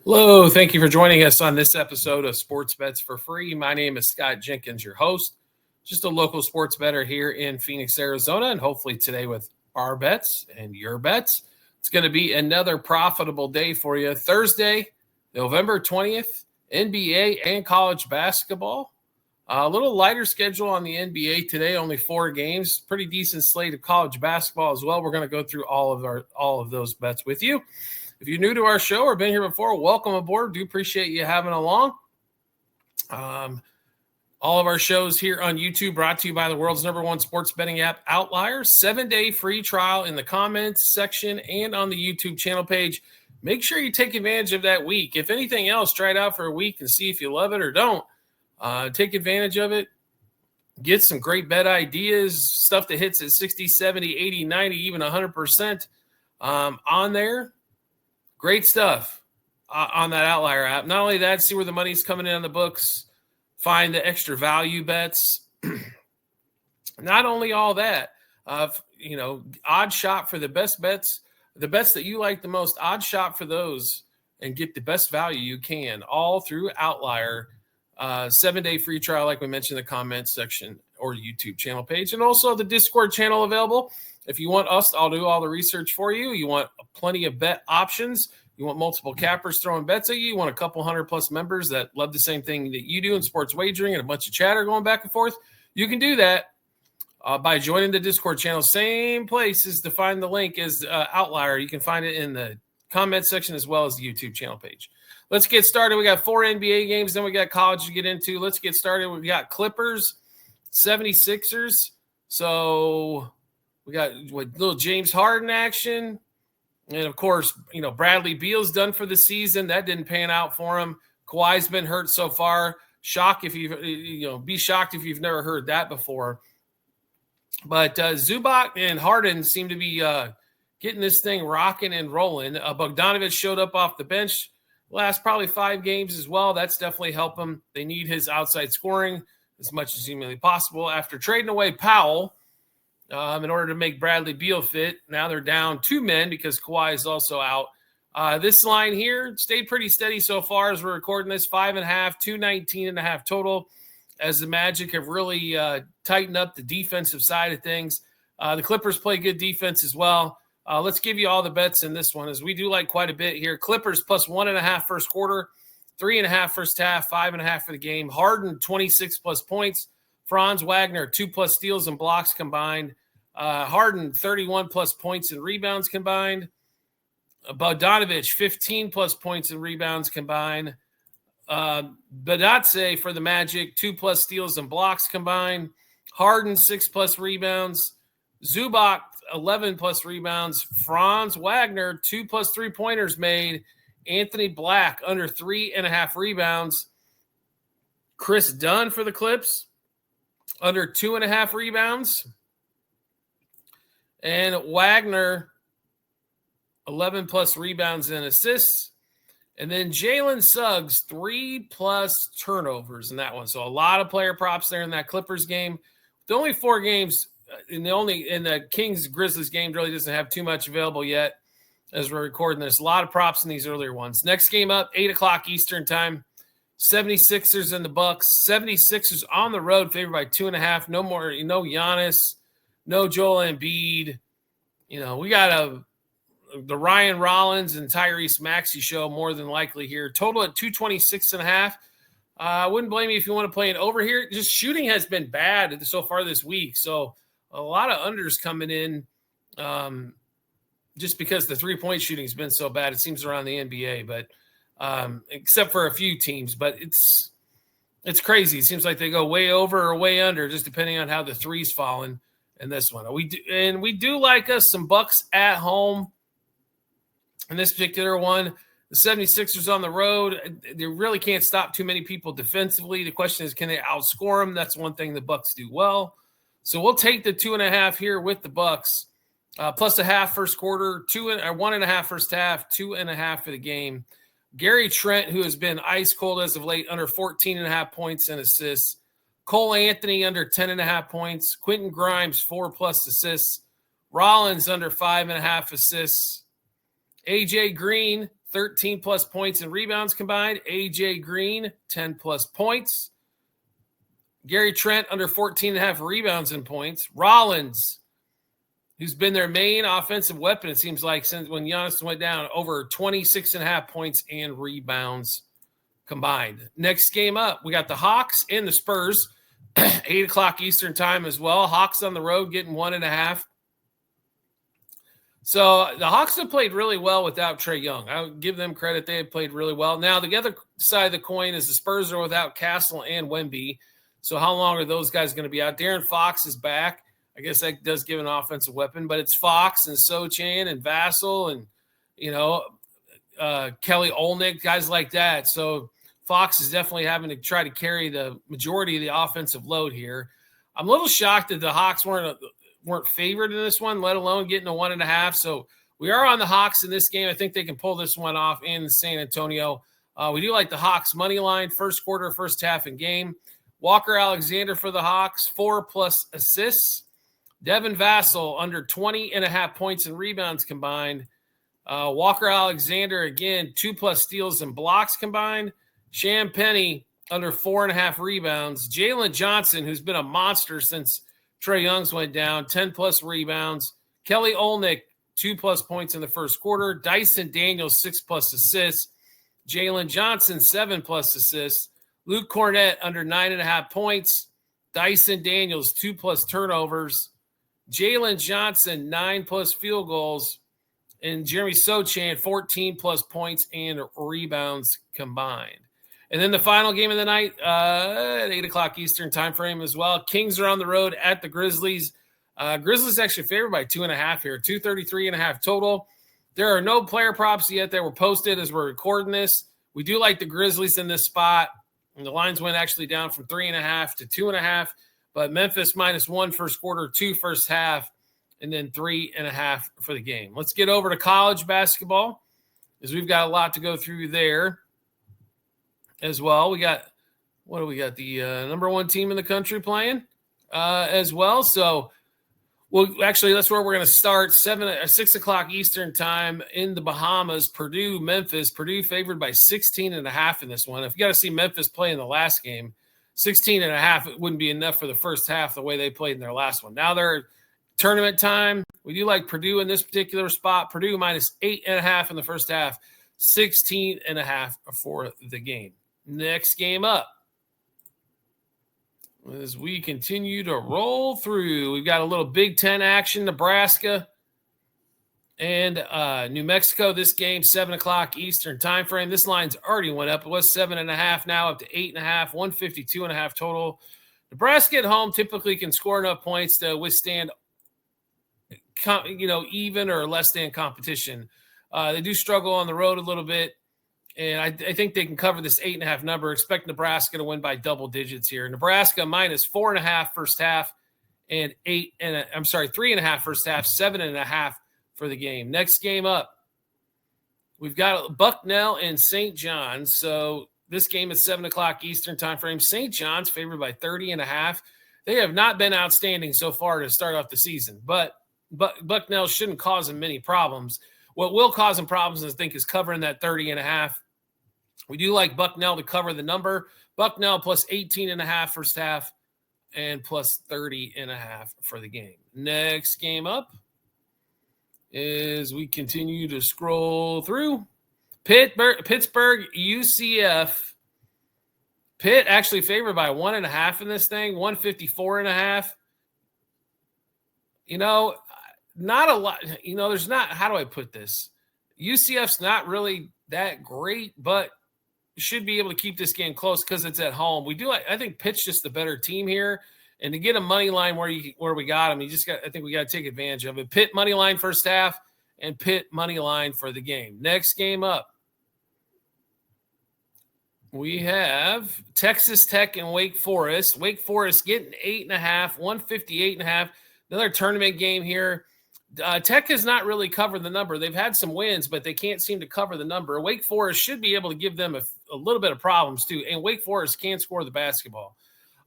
Hello, thank you for joining us on this episode of Sports Bets for Free. My name is Scott Jenkins, your host, just a local sports bettor here in Phoenix, Arizona, and hopefully today with our bets and your bets. It's going to be another profitable day for you. Thursday, November 20th, NBA and college basketball. A little lighter schedule on the NBA today, only 4 games. Pretty decent slate of college basketball as well. We're going to go through all of those bets with you. If you're new to our show or been here before, welcome aboard. Do appreciate you having along. All of our shows here on YouTube brought to you by the world's #1 sports betting app, Outlier. 7-day free trial in the comments section and on the YouTube channel page. Make sure you take advantage of that week. If anything else, try it out for a week and see if you love it or don't. Take advantage of it. Get some great bet ideas, stuff that hits at 60, 70, 80, 90, even 100% on there. Great stuff on that Outlier app. Not only that, see where the money's coming in on the books, find the extra value bets. Not only all that, odd shop for the best bets, the bets that you like the most, odd shop for those and get the best value you can all through Outlier. 7-day free trial, like we mentioned in the comments section or YouTube channel page, and also the Discord channel available. If you want us, I'll do all the research for you. You want plenty of bet options. You want multiple cappers throwing bets at you. You want a couple 100+ members that love the same thing that you do in sports wagering and a bunch of chatter going back and forth. You can do that by joining the Discord channel. Same place as to find the link as Outlier. You can find it in the comment section as well as the YouTube channel page. Let's get started. We got 4 NBA games, then we got college to get into. Let's get started. We got Clippers, 76ers. So we got little James Harden action. And, of course, Bradley Beal's done for the season. That didn't pan out for him. Kawhi's been hurt so far. Be shocked if you've never heard that before. But Zubac and Harden seem to be getting this thing rocking and rolling. Bogdanovic showed up off the bench last probably 5 games as well. That's definitely helped them. They need his outside scoring as much as humanly possible. After trading away Powell in order to make Bradley Beal fit, now they're down 2 men because Kawhi is also out. This line here stayed pretty steady so far as we're recording this, 5.5, 219.5 total, as the Magic have really tightened up the defensive side of things. The Clippers play good defense as well. Let's give you all the bets in this one, as we do like quite a bit here. Clippers plus 1.5 first quarter, 3.5 first half, 5.5 for the game. Harden, 26+ points. Franz Wagner, 2+ steals and blocks combined. Harden, 31+ points and rebounds combined. Bogdanovic, 15+ points and rebounds combined. Badatse for the Magic, 2+ steals and blocks combined. Harden, 6+ rebounds. Zubac, 11+ rebounds. Franz Wagner, 2+ 3-pointers made. Anthony Black, under 3.5 rebounds. Chris Dunn for the Clips, under 2.5 rebounds. And Wagner, 11+ rebounds and assists. And then Jalen Suggs, 3+ turnovers in that one. So a lot of player props there in that Clippers game. The only 4 games in the Kings-Grizzlies game really doesn't have too much available yet as we're recording this. A lot of props in these earlier ones. Next game up, 8 o'clock Eastern time. 76ers and the Bucks. 76ers on the road, favored by 2.5. No Giannis, no Joel Embiid. We got the Ryan Rollins and Tyrese Maxey show more than likely here. Total at 226.5. I wouldn't blame you if you want to play an over here. Just shooting has been bad so far this week. So a lot of unders coming in just because the 3-point shooting has been so bad. It seems around the NBA, but except for a few teams. But it's crazy. It seems like they go way over or way under, just depending on how the three's falling in this one. We do like us some Bucks at home in this particular one. The 76ers on the road, they really can't stop too many people defensively. The question is, can they outscore them? That's one thing the Bucks do well. So we'll take the 2.5 here with the Bucks, plus a half first quarter, 1.5 first half, 2.5 for the game. Gary Trent, who has been ice cold as of late, under 14.5 points and assists. Cole Anthony under 10.5 points. Quentin Grimes, 4+ assists. Rollins under 5.5 assists. AJ Green, 13+ points and rebounds combined. AJ Green, 10+ points. Gary Trent under 14.5 rebounds and points. Rollins, who's been their main offensive weapon, it seems like, since when Giannis went down, over 26.5 points and rebounds combined. Next game up, we got the Hawks and the Spurs, 8 o'clock Eastern time as well. Hawks on the road getting 1.5. So the Hawks have played really well without Trae Young. I would give them credit. They have played really well. Now, the other side of the coin is the Spurs are without Castle and Wemby. So how long are those guys going to be out? De'Aaron Fox is back. I guess that does give an offensive weapon, but it's Fox and Sochan and Vassell and, Kelly Olynyk, guys like that. So Fox is definitely having to try to carry the majority of the offensive load here. I'm a little shocked that the Hawks weren't favored in this one, let alone getting a 1.5. So we are on the Hawks in this game. I think they can pull this one off in San Antonio. We do like the Hawks money line, first quarter, first half in game. Walker Alexander for the Hawks, 4+ assists. Devin Vassell under 20.5 points and rebounds combined. Walker Alexander, again, 2+ steals and blocks combined. Sham Penny under 4.5 rebounds. Jalen Johnson, who's been a monster since Trae Young's went down, 10+ rebounds. Kelly Olynyk, 2+ points in the first quarter. Dyson Daniels, 6+ assists. Jalen Johnson, 7+ assists. Luke Cornett under 9.5 points. Dyson Daniels, 2+ turnovers. Jalen Johnson, 9+ field goals. And Jeremy Sochan, 14+ points and rebounds combined. And then the final game of the night at 8 o'clock Eastern time frame as well. Kings are on the road at the Grizzlies. Grizzlies actually favored by 2.5 here, 233.5 total. There are no player props yet that were posted as we're recording this. We do like the Grizzlies in this spot. And the lines went actually down from 3.5 to 2.5. But Memphis -1 first quarter, 2 first half, and then 3.5 for the game. Let's get over to college basketball, as we've got a lot to go through there as well. We got, what do we got? The number 1 team in the country playing as well. So, well, actually, that's where we're going to start. 6 o'clock Eastern time in the Bahamas. Purdue, Memphis. Purdue favored by 16.5 in this one. If you got to see Memphis play in the last game, 16.5, it wouldn't be enough for the first half the way they played in their last one. Now they're tournament time. We do like Purdue in this particular spot. Purdue -8.5 in the first half, 16.5 for the game. Next game up, as we continue to roll through, we've got a little Big Ten action. Nebraska and New Mexico. This game, 7 o'clock Eastern time frame. This line's already went up. It was 7.5, now up to 8.5, 152.5 total. Nebraska at home typically can score enough points to withstand, even or less than competition. They do struggle on the road a little bit. And I think they can cover this 8.5 number. Expect Nebraska to win by double digits here. Nebraska -4.5 first half and 3.5 first half, 7.5 for the game. Next game up, we've got Bucknell and St. John's. So this game is 7 o'clock Eastern time frame. St. John's favored by 30.5. They have not been outstanding so far to start off the season, but Bucknell shouldn't cause them many problems. What will cause them problems, I think, is covering that 30.5. We do like Bucknell to cover the number. Bucknell +18.5 first half and +30.5 for the game. Next game up, as we continue to scroll through, Pittsburgh, UCF. Pitt actually favored by 1.5 in this thing, 154.5. Not a lot. There's not, how do I put this? UCF's not really that great, but should be able to keep this game close because it's at home. I think Pitt's just the better team here. And to get a money line where we got them, I think we got to take advantage of it. Pitt money line first half and Pitt money line for the game. Next game up, we have Texas Tech and Wake Forest. Wake Forest getting 8.5, 158.5. Another tournament game here. Tech has not really covered the number. They've had some wins, but they can't seem to cover the number. Wake Forest should be able to give them a little bit of problems too. And Wake Forest can score the basketball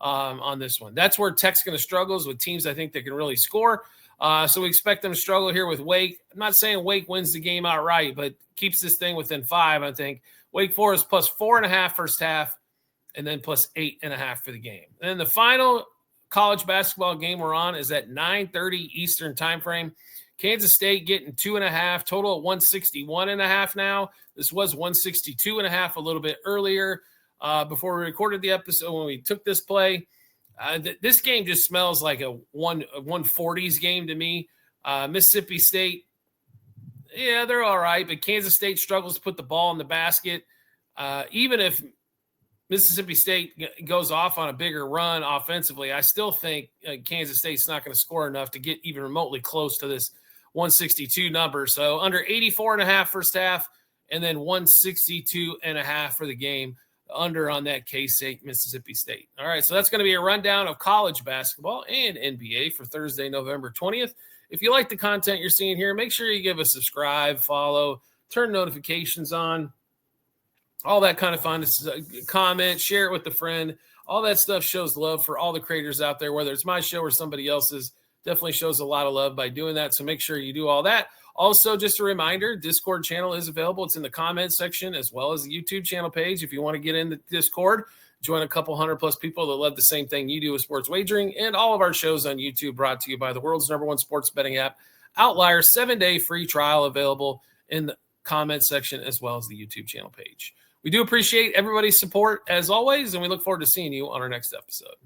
on this one. That's where Tech's going to struggle, is with teams I think that can really score. So we expect them to struggle here with Wake. I'm not saying Wake wins the game outright, but keeps this thing within 5, I think. Wake Forest plus 4.5 first half, and then plus 8.5 for the game. And then the final college basketball game we're on is at 9:30 Eastern time frame. Kansas State getting 2.5, total of 161.5 now. This was 162.5 a little bit earlier before we recorded the episode when we took this play. This game just smells like a 140s game to me. Mississippi State, yeah, they're all right, but Kansas State struggles to put the ball in the basket. Even if Mississippi State goes off on a bigger run offensively, I still think Kansas State's not going to score enough to get even remotely close to this 162 number. So under 84.5 first half, and then 162.5 for the game, under on that K-State, Mississippi State. All right, so that's going to be a rundown of college basketball and NBA for Thursday, November 20th. If you like the content you're seeing here, make sure you give a subscribe, follow, turn notifications on, all that kind of fun. Comment, share it with a friend. All that stuff shows love for all the creators out there, whether it's my show or somebody else's. Definitely shows a lot of love by doing that, so make sure you do all that. Also, just a reminder, Discord channel is available. It's in the comments section as well as the YouTube channel page. If you want to get in the Discord, join a couple 100+ people that love the same thing you do with sports wagering, and all of our shows on YouTube brought to you by the world's #1 sports betting app, Outlier. 7-day free trial available in the comments section as well as the YouTube channel page. We do appreciate everybody's support as always, and we look forward to seeing you on our next episode.